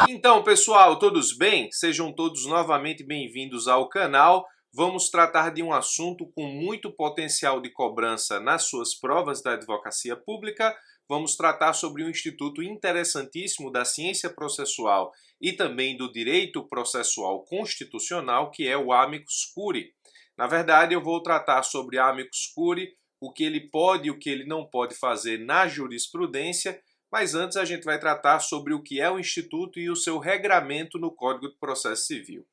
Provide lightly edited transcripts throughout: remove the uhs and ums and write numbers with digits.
Então, pessoal, todos bem? Sejam todos novamente bem-vindos ao canal. Vamos tratar de um assunto com muito potencial de cobrança nas suas provas da advocacia pública. Vamos tratar sobre um instituto interessantíssimo da ciência processual e também do direito processual constitucional, que é o amicus curiae. Na verdade, eu vou tratar sobre amicus curiae, o que ele pode e o que ele não pode fazer na jurisprudência, mas antes a gente vai tratar sobre o que é o Instituto e o seu regramento no Código de Processo Civil.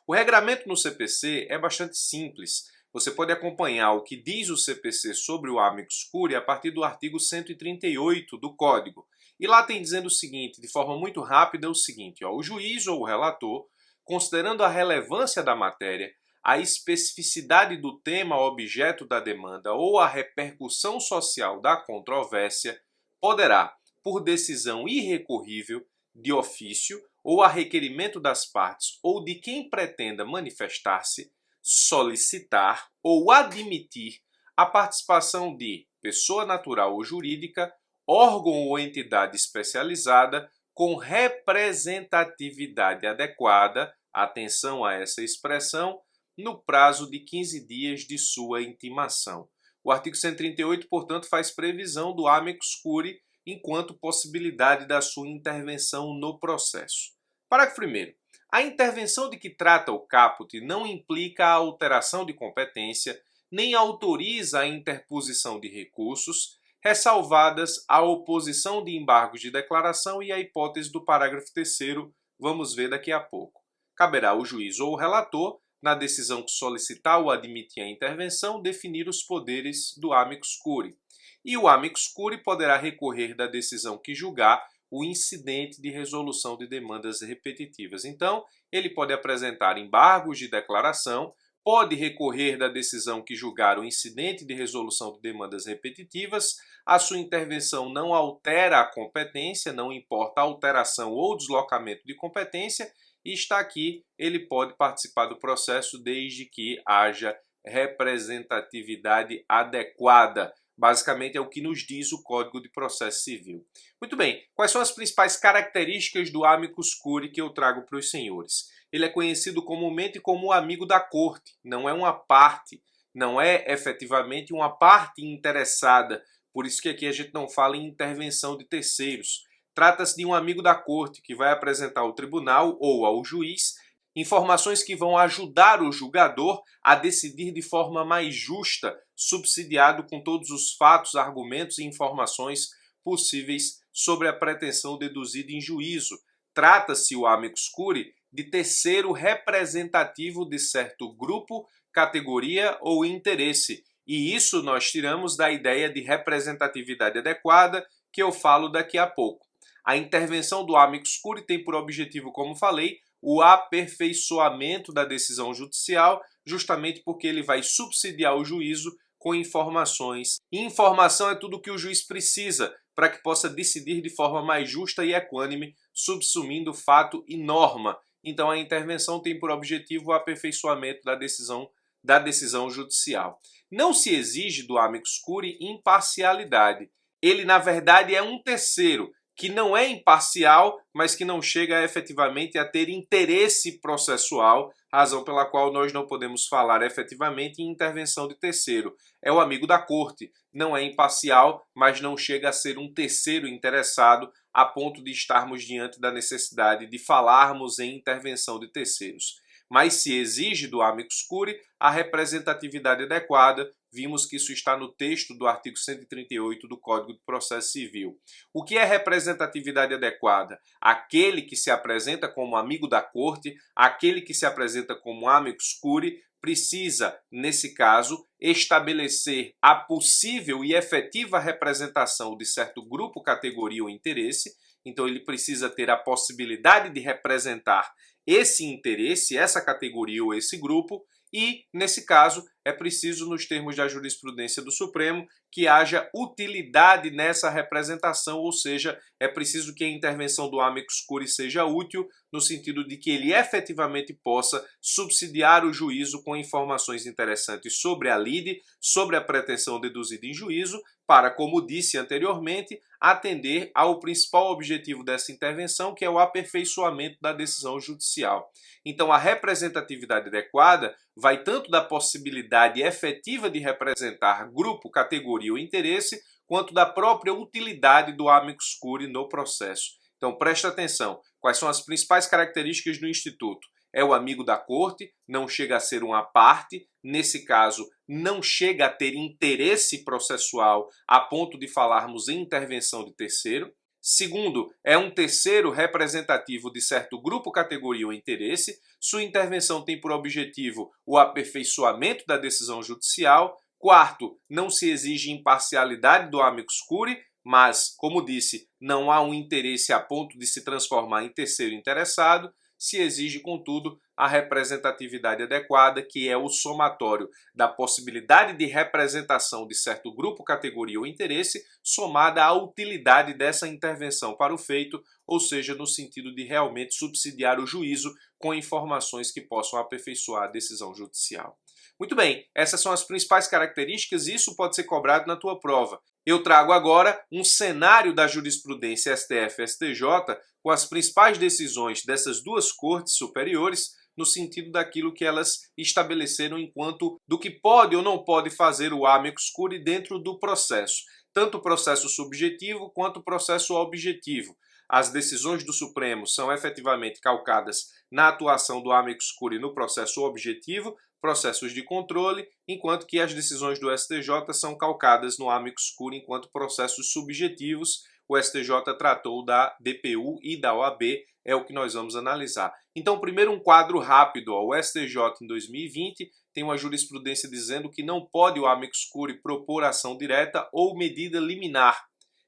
O regramento no CPC é bastante simples. Você pode acompanhar o que diz o CPC sobre o amicus curiae a partir do artigo 138 do Código. E lá tem dizendo o seguinte, de forma muito rápida, o seguinte, o juiz ou o relator, considerando a relevância da matéria, a especificidade do tema objeto da demanda ou a repercussão social da controvérsia, poderá, por decisão irrecorrível, de ofício ou a requerimento das partes ou de quem pretenda manifestar-se, solicitar ou admitir a participação de pessoa natural ou jurídica, órgão ou entidade especializada com representatividade adequada, atenção a essa expressão, no prazo de 15 dias de sua intimação. O artigo 138, portanto, faz previsão do amicus curiae enquanto possibilidade da sua intervenção no processo. Parágrafo 1º. A intervenção de que trata o caput não implica a alteração de competência, nem autoriza a interposição de recursos, ressalvadas a oposição de embargos de declaração e a hipótese do parágrafo 3º, vamos ver daqui a pouco. Caberá ao juiz ou ao relator, na decisão que solicitar ou admitir a intervenção, definir os poderes do amicus curiae. E o amicus curiae poderá recorrer da decisão que julgar o incidente de resolução de demandas repetitivas. Então, ele pode apresentar embargos de declaração, pode recorrer da decisão que julgar o incidente de resolução de demandas repetitivas, a sua intervenção não altera a competência, não importa a alteração ou deslocamento de competência, e está aqui, ele pode participar do processo desde que haja representatividade adequada. Basicamente é o que nos diz o Código de Processo Civil. Muito bem, quais são as principais características do amicus curiae que eu trago para os senhores? Ele é conhecido comumente como o amigo da corte, não é uma parte, não é efetivamente uma parte interessada, por isso que aqui a gente não fala em intervenção de terceiros. Trata-se de um amigo da corte que vai apresentar ao tribunal ou ao juiz informações que vão ajudar o julgador a decidir de forma mais justa, subsidiado com todos os fatos, argumentos e informações possíveis sobre a pretensão deduzida em juízo. Trata-se o amicus curiae de terceiro representativo de certo grupo, categoria ou interesse. E isso nós tiramos da ideia de representatividade adequada, que eu falo daqui a pouco. A intervenção do amicus curiae tem por objetivo, como falei, o aperfeiçoamento da decisão judicial, justamente porque ele vai subsidiar o juízo com informações. E informação é tudo o que o juiz precisa para que possa decidir de forma mais justa e equânime, subsumindo fato e norma. Então a intervenção tem por objetivo o aperfeiçoamento da decisão judicial. Não se exige do amicus curiae imparcialidade. Ele, na verdade, é um terceiro, que não é imparcial, mas que não chega efetivamente a ter interesse processual, razão pela qual nós não podemos falar efetivamente em intervenção de terceiro. É o amigo da corte, não é imparcial, mas não chega a ser um terceiro interessado a ponto de estarmos diante da necessidade de falarmos em intervenção de terceiros. Mas se exige do amicus curiae a representatividade adequada. Vimos que isso está no texto do artigo 138 do Código de Processo Civil. O que é representatividade adequada? Aquele que se apresenta como amigo da corte, aquele que se apresenta como amicus curiae, precisa, nesse caso, estabelecer a possível e efetiva representação de certo grupo, categoria ou interesse. Então ele precisa ter a possibilidade de representar esse interesse, essa categoria ou esse grupo, e, nesse caso, é preciso, nos termos da jurisprudência do Supremo, que haja utilidade nessa representação, ou seja, é preciso que a intervenção do amicus curiae seja útil, no sentido de que ele efetivamente possa subsidiar o juízo com informações interessantes sobre a lide, sobre a pretensão deduzida em juízo, para, como disse anteriormente, atender ao principal objetivo dessa intervenção, que é o aperfeiçoamento da decisão judicial. Então, a representatividade adequada vai tanto da possibilidade efetiva de representar grupo, categoria ou interesse, quanto da própria utilidade do amicus curiae no processo. Então, presta atenção. Quais são as principais características do instituto? É o amigo da corte, não chega a ser uma parte, nesse caso, não chega a ter interesse processual a ponto de falarmos em intervenção de terceiro. Segundo, é um terceiro representativo de certo grupo, categoria ou interesse. Sua intervenção tem por objetivo o aperfeiçoamento da decisão judicial. Quarto, não se exige imparcialidade do amicus curiae, mas, como disse, não há um interesse a ponto de se transformar em terceiro interessado. Se exige, contudo, a representatividade adequada, que é o somatório da possibilidade de representação de certo grupo, categoria ou interesse, somada à utilidade dessa intervenção para o feito, ou seja, no sentido de realmente subsidiar o juízo com informações que possam aperfeiçoar a decisão judicial. Muito bem, essas são as principais características e isso pode ser cobrado na tua prova. Eu trago agora um cenário da jurisprudência STF-STJ com as principais decisões dessas duas cortes superiores no sentido daquilo que elas estabeleceram enquanto do que pode ou não pode fazer o amicus curiae dentro do processo, tanto o processo subjetivo quanto o processo objetivo. As decisões do Supremo são efetivamente calcadas na atuação do amicus curiae no processo objetivo, processos de controle, enquanto que as decisões do STJ são calcadas no amicus curiae enquanto processos subjetivos. O STJ tratou da DPU e da OAB, é o que nós vamos analisar. Então, primeiro um quadro rápido. O STJ em 2020 tem uma jurisprudência dizendo que não pode o amicus curiae propor ação direta ou medida liminar.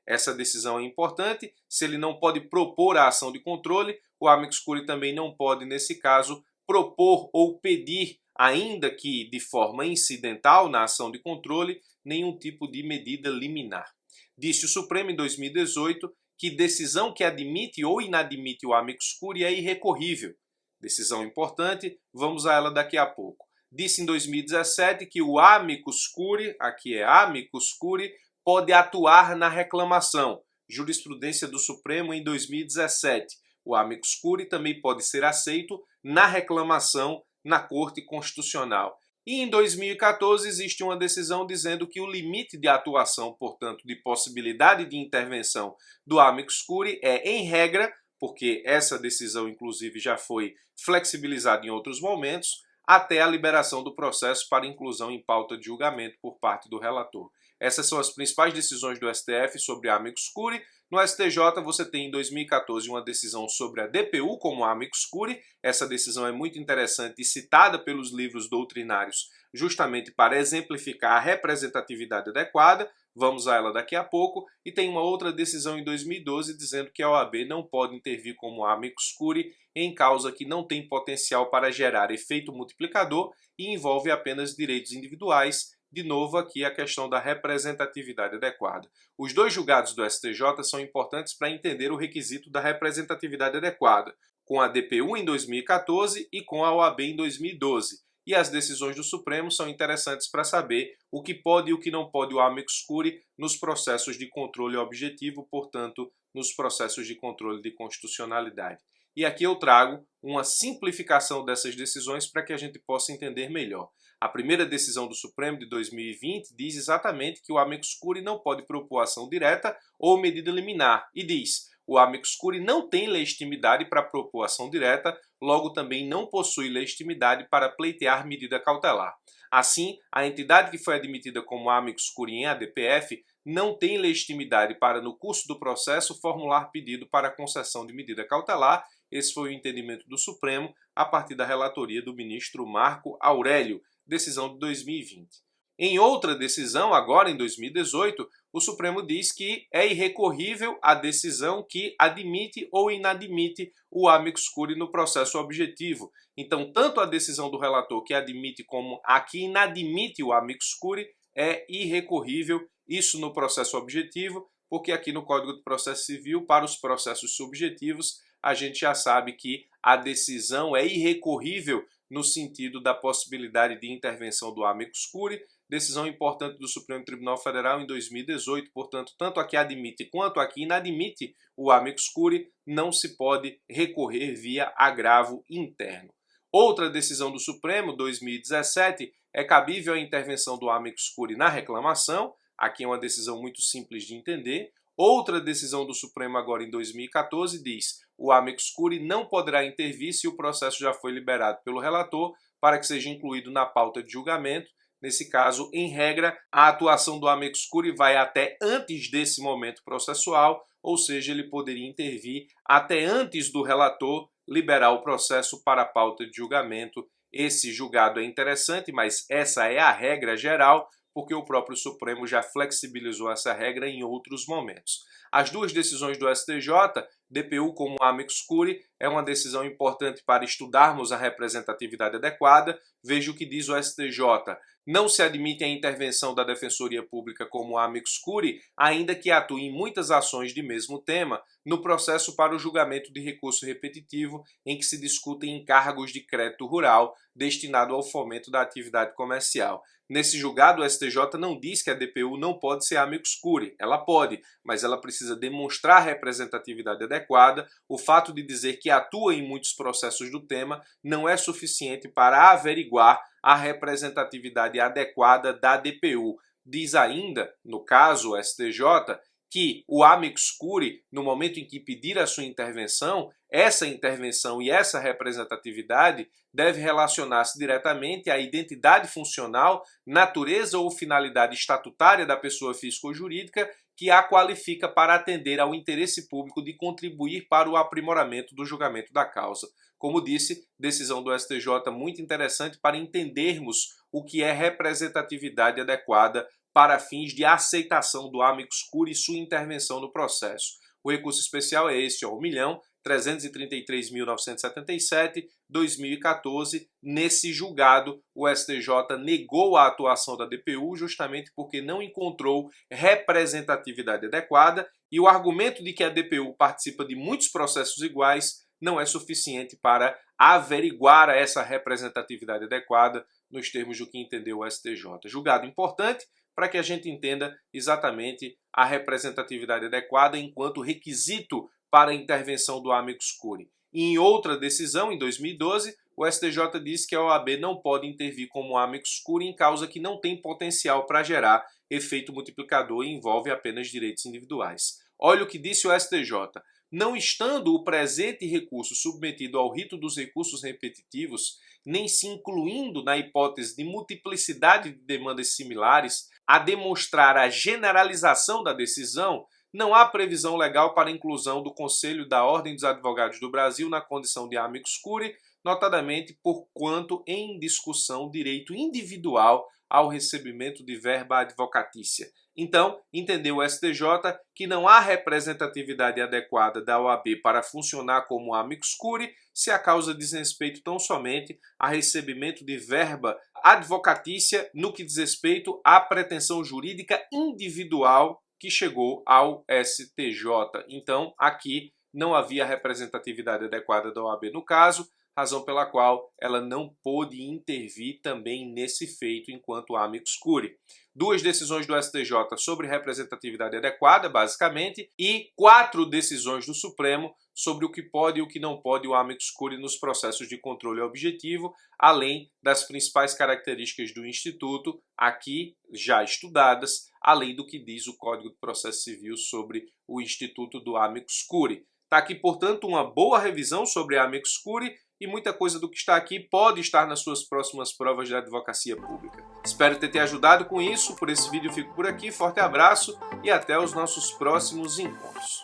Essa decisão é importante. Se ele não pode propor a ação de controle, o amicus curiae também não pode, nesse caso, propor ou pedir, ainda que de forma incidental na ação de controle, nenhum tipo de medida liminar. Disse o Supremo em 2018 que decisão que admite ou inadmite o amicus curiae é irrecorrível. Decisão importante, vamos a ela daqui a pouco. Disse em 2017 que o amicus curiae, aqui é amicus curiae, pode atuar na reclamação. Jurisprudência do Supremo em 2017. O amicus curiae também pode ser aceito na reclamação na Corte Constitucional. E em 2014 existe uma decisão dizendo que o limite de atuação, portanto, de possibilidade de intervenção do amicus curiae é, em regra, porque essa decisão inclusive já foi flexibilizada em outros momentos, até a liberação do processo para inclusão em pauta de julgamento por parte do relator. Essas são as principais decisões do STF sobre amicus curiae. No STJ você tem em 2014 uma decisão sobre a DPU como amicus curiae. Essa decisão é muito interessante e citada pelos livros doutrinários justamente para exemplificar a representatividade adequada. Vamos a ela daqui a pouco. E tem uma outra decisão em 2012 dizendo que a OAB não pode intervir como amicus curiae em causa que não tem potencial para gerar efeito multiplicador e envolve apenas direitos individuais. De novo, aqui a questão da representatividade adequada. Os dois julgados do STJ são importantes para entender o requisito da representatividade adequada, com a DPU em 2014 e com a OAB em 2012. E as decisões do Supremo são interessantes para saber o que pode e o que não pode o amicus curiae nos processos de controle objetivo, portanto, nos processos de controle de constitucionalidade. E aqui eu trago uma simplificação dessas decisões para que a gente possa entender melhor. A primeira decisão do Supremo de 2020 diz exatamente que o amicus curiae não pode propor ação direta ou medida liminar e diz: o amicus curiae não tem legitimidade para propor ação direta, logo também não possui legitimidade para pleitear medida cautelar. Assim, a entidade que foi admitida como amicus curiae em ADPF não tem legitimidade para, no curso do processo, formular pedido para concessão de medida cautelar. Esse foi o entendimento do Supremo a partir da relatoria do ministro Marco Aurélio, decisão de 2020. Em outra decisão, agora em 2018, o Supremo diz que é irrecorrível a decisão que admite ou inadmite o amicus curiae no processo objetivo. Então, tanto a decisão do relator que admite como a que inadmite o amicus curiae é irrecorrível, isso no processo objetivo, porque aqui no Código de Processo Civil, para os processos subjetivos, a gente já sabe que a decisão é irrecorrível no sentido da possibilidade de intervenção do amicus curiae, decisão importante do Supremo Tribunal Federal em 2018, portanto, tanto a que admite quanto a que inadmite o amicus curiae não se pode recorrer via agravo interno. Outra decisão do Supremo, 2017, é cabível a intervenção do amicus curiae na reclamação, aqui é uma decisão muito simples de entender. Outra decisão do Supremo agora em 2014 diz: o amicus curiae não poderá intervir se o processo já foi liberado pelo relator para que seja incluído na pauta de julgamento. Nesse caso, em regra, a atuação do amicus curiae vai até antes desse momento processual, ou seja, ele poderia intervir até antes do relator liberar o processo para a pauta de julgamento. Esse julgado é interessante, mas essa é a regra geral, porque o próprio Supremo já flexibilizou essa regra em outros momentos. As duas decisões do STJ, DPU como amicus curiae, é uma decisão importante para estudarmos a representatividade adequada. Veja o que diz o STJ. Não se admite a intervenção da Defensoria Pública como amicus curiae, ainda que atue em muitas ações de mesmo tema, no processo para o julgamento de recurso repetitivo em que se discutem encargos de crédito rural destinado ao fomento da atividade comercial. Nesse julgado, o STJ não diz que a DPU não pode ser amicus curiae. Ela pode, mas ela precisa demonstrar a representatividade adequada. O fato de dizer que atua em muitos processos do tema não é suficiente para averiguar a representatividade adequada da DPU. Diz ainda, no caso, o STJ, que o amicus curiae, no momento em que pedir a sua intervenção, essa intervenção e essa representatividade deve relacionar-se diretamente à identidade funcional, natureza ou finalidade estatutária da pessoa física ou jurídica que a qualifica para atender ao interesse público de contribuir para o aprimoramento do julgamento da causa. Como disse, decisão do STJ muito interessante para entendermos o que é representatividade adequada para fins de aceitação do amicus curiae e sua intervenção no processo. O recurso especial é esse, 1.333.977/2014. Nesse julgado, o STJ negou a atuação da DPU justamente porque não encontrou representatividade adequada, e o argumento de que a DPU participa de muitos processos iguais não é suficiente para averiguar essa representatividade adequada nos termos do que entendeu o STJ. Julgado importante para que a gente entenda exatamente a representatividade adequada enquanto requisito para a intervenção do amicus curiae. E em outra decisão, em 2012, o STJ diz que a OAB não pode intervir como amicus curiae em causa que não tem potencial para gerar efeito multiplicador e envolve apenas direitos individuais. Olha o que disse o STJ. Não estando o presente recurso submetido ao rito dos recursos repetitivos, nem se incluindo na hipótese de multiplicidade de demandas similares, a demonstrar a generalização da decisão, não há previsão legal para a inclusão do Conselho da Ordem dos Advogados do Brasil na condição de amicus curiae, notadamente por quanto em discussão direito individual ao recebimento de verba advocatícia. Então, entendeu o STJ que não há representatividade adequada da OAB para funcionar como amicus curiae se a causa diz respeito tão somente a recebimento de verba advocatícia no que diz respeito à pretensão jurídica individual que chegou ao STJ. Então, aqui não havia representatividade adequada da OAB no caso, razão pela qual ela não pôde intervir também nesse feito enquanto amicus curiae. Duas decisões do STJ sobre representatividade adequada, basicamente, e 4 decisões do Supremo sobre o que pode e o que não pode o amicus curiae nos processos de controle objetivo, além das principais características do Instituto, aqui já estudadas, além do que diz o Código de Processo Civil sobre o Instituto do amicus curiae. Está aqui, portanto, uma boa revisão sobre a amicus curiae, e muita coisa do que está aqui pode estar nas suas próximas provas de advocacia pública. Espero ter te ajudado com isso. Por esse vídeo eu fico por aqui. Forte abraço e até os nossos próximos encontros.